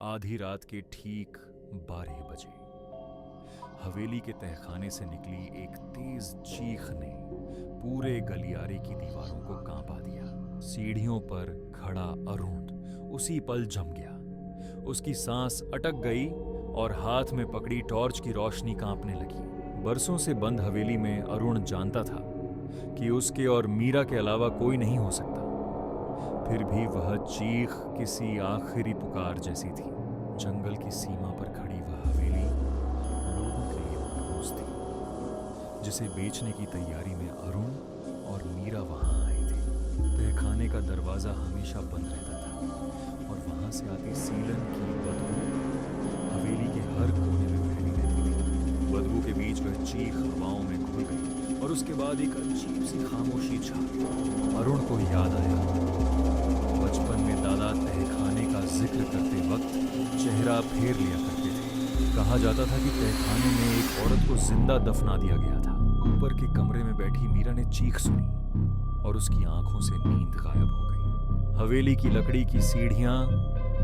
आधी रात के ठीक 12 बजे हवेली के तहखाने से निकली एक तेज चीख ने पूरे गलियारे की दीवारों को कांपा दिया। सीढ़ियों पर खड़ा अरुण उसी पल जम गया। उसकी सांस अटक गई और हाथ में पकड़ी टॉर्च की रोशनी कांपने लगी। बरसों से बंद हवेली में अरुण जानता था कि उसके और मीरा के अलावा कोई नहीं हो सकता। फिर भी वह चीख किसी आखिरी पुकार जैसी थी। जंगल की सीमा पर खड़ी वह हवेली लोगों के लिए मनहूस थी, जिसे बेचने की तैयारी में अरुण और मीरा वहां आए थे। तहखाने का दरवाजा हमेशा बंद रहता था और वहां से आती सीलन की बदबू हवेली के हर कोने में फैली रहती थी। बदबू के बीच वह चीख हवाओं में घुल गई और उसके बाद एक अजीब सी खामोशी छा गई। अरुण को याद आया बचपन में दादा तहखाने का जिक्र करते वक्त चेहरा फेर लिया करते थे। कहा जाता था कि तहखाने में एक औरत को जिंदा दफना दिया गया था। ऊपर के कमरे में बैठी मीरा ने चीख सुनी और उसकी आंखों से नींद गायब हो गई। हवेली की लकड़ी की सीढ़ियां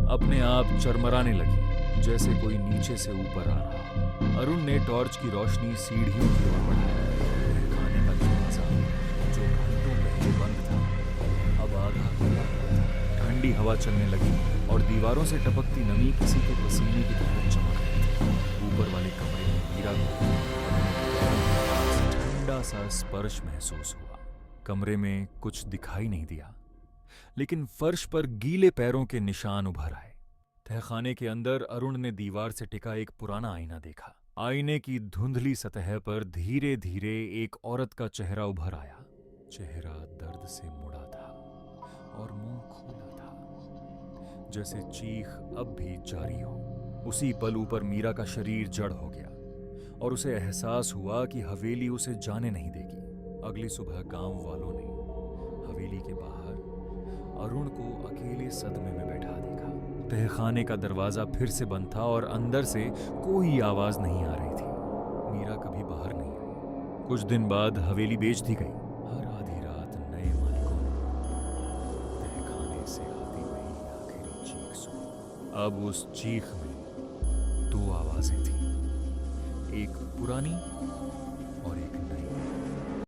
अपने आप चरमराने लगी, जैसे कोई नीचे से ऊपर आ रहा। अरुण ने टॉर्च की रोशनी सीढ़ियों की ओर बढ़ाई। तहखाने का दरवाजा जो घंटों पहले बंद था अब आधा खुला था। ठंडी हवा चलने लगी और दीवारों से टपकती नमी किसी के पसीने की तरह चमक रही थी। ऊपर वाले कमरे में मीरा को ठंडा सा स्पर्श महसूस हुआ। कमरे में कुछ दिखाई नहीं दिया, लेकिन फर्श पर गीले पैरों के निशान उभर आए। तहखाने के अंदर अरुण ने दीवार से टिका एक पुराना आईना देखा। आईने की धुंधली सतह पर धीरे धीरे एक औरत का चेहरा उभर आया। चेहरा दर्द से मुड़ा था और मुंह खोला था, जैसे चीख अब भी जारी हो। उसी पल ऊपर मीरा का शरीर जड़ हो गया और उसे एहसास हुआ कि हवेली उसे जाने नहीं देगी। अगली सुबह गांव वालों ने हवेली के बाहर अरुण को अकेले सदमे में बैठा देखा। तहखाने का दरवाजा फिर से बंद था और अंदर से कोई आवाज नहीं आ रही थी। मीरा कभी बाहर नहीं आई। कुछ दिन बाद हवेली बेच दी गई। हर आधी रात नए मालिकों ने तहखाने से आती हुई आखिरी चीख सुनी। अब उस चीख में दो आवाजें थीं, एक पुरानी और एक नई।